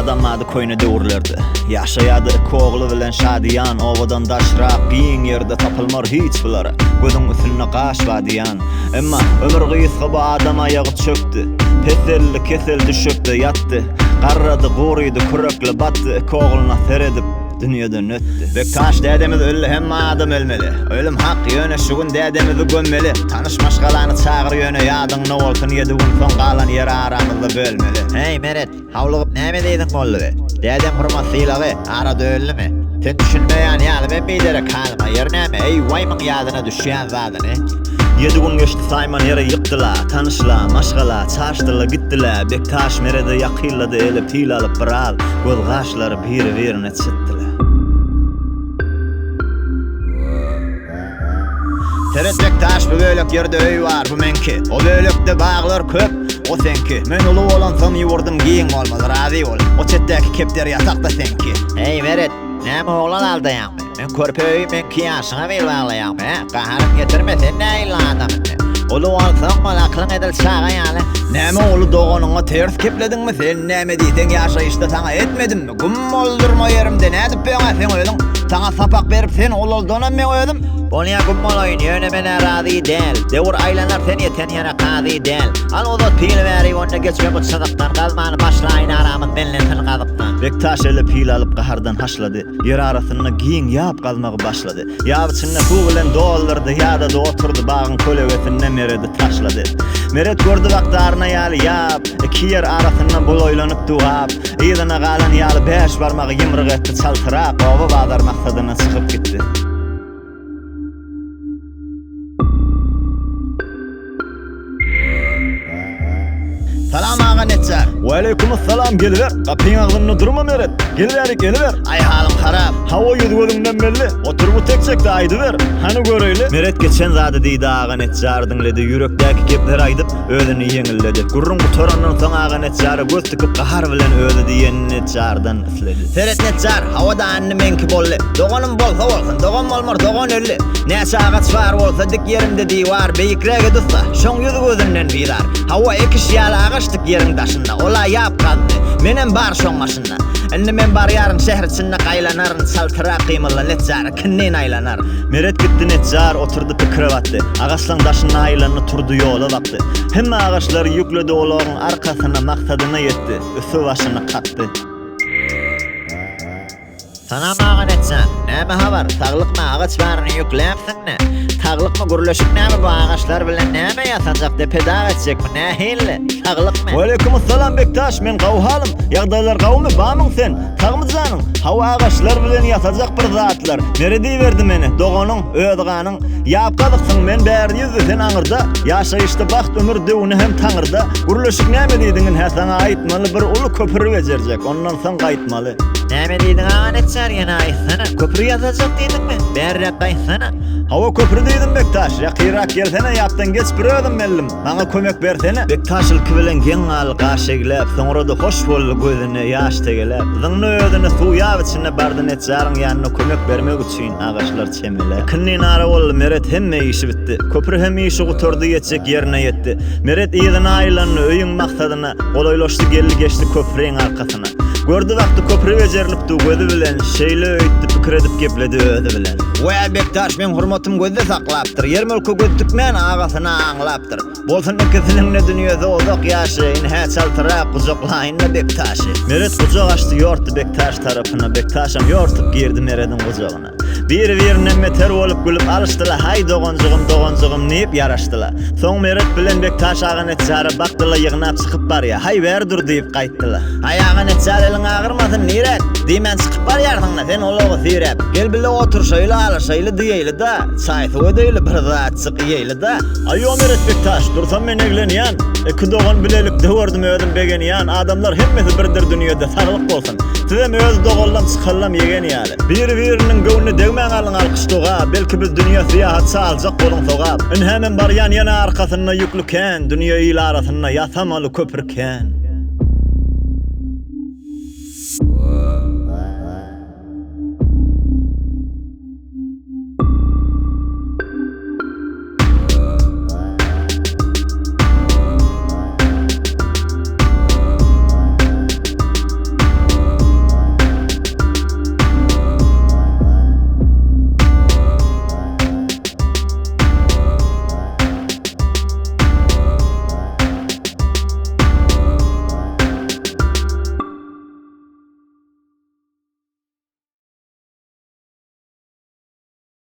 adamadı koyuna döwürlerdi. Yaşayadı koglu bilen şadiyan, ovadan daşraq giyin yerde tapılmar hiç bulara. Gözün üstüne qaş badiyan. Emma ömür gıyısqa bu adam ayağı çöktü. Peselli keseldi şöktü yattı. Qarradı qoruydu kürekle battı. Kogluna seredip dünyadan öttü. Bektaş dədemiz öldü, hem adam ölmeli. Ölüm hak yöne şugun dədemizi gömmeli. Tanış maşgalanı çağır yöne, yadın ne olsun 7 gün son qalan yer aramızda bölmeli. Hey Meret, havluğup näme deydin bollu be? Dədem hurmasylagy arada öldü mü? Sen düşünmeýän ýaly ben beýlere kalma yer näme? Ey waymyň ýadyna düşýän zadyny. 7 gün geçti sayman yere yıktıla, tanışla, maşgala, çarştıla gittiler. Bektaş merede yakılladı, elip til alıp biral, göz gaşları bir-birine çıttılar. Teret Bektaş bu bölük yerde öy var bu menki. O bölükde bağlar köp, o senki. Men ulu olan son yuvurdum giyin olmaz, razi ol. O çetteki kepleri yatakta senki. Hey Meret, näme oglan aldaýan be? Men körpeýi men kiýaşyňa bel baglaýan be. Gaharym getirme sen näýil adamyň. Ulu olsaň bol aklyň edil çaga ýaly. Näme oğlu doğanına ters kepledin mi sen? Näme diýsen ýaşaýyşda taňa etmedim mi? Güm oldurma yerimde nädip beňe sen öýdüň? Taňa sapak berip sen ololdyna men öýdüm. Bolya gummolayın yöne men arazi del. Dewur aylanar sen yeten yana qazi del. Al ozat pil bäri onda geçme bu sadaqdan qalmany başlaýyn aramyz benle til qazypdan. Bektaş ele pil alıp gahardan haşladı. Yer arasyna giyin ýap galmagy başlady. Ýap içinde su bilen doldurdy, ýa-da da oturdy bagyn kölegetine meredi taşlady. Meret gördü wagtlaryna ýaly ýap, iki yer arasyna boloýlanyp dugap. Ýygyna galan ýaly 5 barmagy ýymryk etdi çaltyrap, oba bazar maksadyna çykyp gitdi. Salam ağa Netçar. Waleykümselam, geliver. Kapyň agzyny durma Meret. Geliver. Ay halim harap. Hawa ýüzgözüňden belli. Otur bu tekçekde aýdy ber. Hany göreýli. Meret geçen zady diýdi ağa Netçar dinledi. Yürekdäki gepler aýdyp özüni ýeňilledi. Gurrun gutorandan soň ağa Netçar göz tykip gahar bilen özi diýen Netçardan isledi. Seret Netçar, hawada anny menki bolly. Doganym bolsa bolsun, dogan bolmar, dogan ölli. Näçe agaç bar bolsa dik yerimde diýwar, beýikrege dursa, şoň ýüzgözünden birar. Hawa ekiş ýaly agaçdyk yeriň daşynda. Ola ýap galdy. Menem bar şoň maşynda. Indi men bar ýaryn şäher içinde gaýlanaryn çaltyra gymylla Netçar kinnen aýlanar. Meret gitdi, Netçar oturdu pikire batdy. Agaçlaň daşyna aýlanyp turdy, ýola bakdy. Hemme agaçlary ýükledi, olaryň arkasyna maksadyna ýetdi. Üstü başyny katdy. Sana mağa Netçar, näme habar? Taglykmy agaç baryny ýükläpsiňmi? Taglykmy gürleşip näme bu agaçlar bilen näme ýasajak dep pedag etjekmi? Nähille? Taglykmy? Waleykümselam Bektaş, men gawhalym. Ýagdaýlar gawmy bamyň sen? Tagmyjanyň hawa agaçlar bilen ýasajak bir zatlar. Nerede berdi meni? Doganyň, öýdganyň. Ýapgadyksyň men bäri ýüzü sen aňyrda. Ýaşaýyşda baxt ömür dewini hem taňyrda. Gürleşik näme diýdiňin häsana aýtmaly bir uly köpüri bejerjek. Ondan soň gaýtmaly. Näme diýdiň ağa Netçar ýene aýtsana? Köpüri ýazajak diýdiňmi? Bäri gaýtsana. Hawa köpüri diýdim Bektaş. Ýakyrak gelsene, ýapdan geçip bir ödüm bellim. Maňa kömek bersene. Bektaş ilki bilen geň al gaşeglep, soňra da hoş boldy gözüne ýaş tegelep. Zyňny ödüne suw ýap içinde bardy Netçaryň ýanyna kömek bermek üçin agaçlar çemele. Kinni nara boldy, Meret hemme işi bitdi. Köpüri hem işi guturdy, ýetjek ýerine ýetdi. Meret ýygyny aýlanyp öýüň maksadyna golaýlaşdy, geldi geçdi köpüriň arkasyna. Gördü wagty köpüri bejerilipdi, gözü bilen şeýle öýtdi, pikir edip gepledi özü bilen. Wä Bektaş, men hurmatym gözde saklapdyr. Ýermelke gözdükmen agasyna aňlapdyr. Bolsun ikisiniň ne dünýede ozak ýaşaýyn, hä çaltyra gujaklaýyn Bektaşy. Meret gujak açdy, ýortdy Bektaş tarapyna. Bektaşam ýortup girdi Meret'in gujagyna. Bir-birine meter bolup gülüp alışdylar. Hay doganjygym diýip ýaraşdylar. Soň Meret bilen Bektaş ağa Netçara bakdylar, ýygnap çykyp barýa. Hay ber dur diýip gaýtdylar. Hay ağa Netçar eliň agyrmasyn niret? Diýmen çykyp barýardyňna sen olagy sirep. Gel bile otur şöyle alaşaýly diýeýli da. Çaýsy ödeýli bir zat çykyýly da. Aýo Meret Bektaş, dursam men eglenýän. Iki dogan bilelik döwürdüm ödüm begenýän. Adamlar hemmesi birdir dünýede, saglyk bolsun. Sizem öz dogallam çykallam ýegen ýaly. Bir-biriniň göwnüne degmäň alyň alkyşdoga. Belki biz dünýä syýahatça aljak boluň sogap. Hemen barýan ýana arkasyna ýüklüken, dünýä ýyl arasyna ýasamaly köpürken.